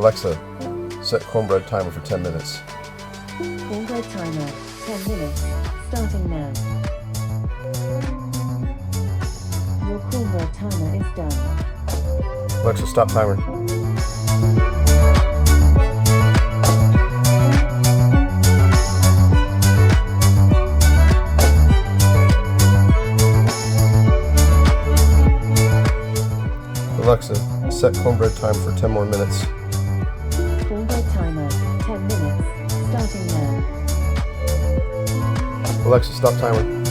Alexa, set cornbread timer for 10 minutes. Cornbread timer, 10 minutes, starting now. Your cornbread timer is done. Alexa, stop timer. Alexa, set cornbread time for 10 more minutes. Cornbread timer, 10 minutes, starting now. Alexa, stop timer.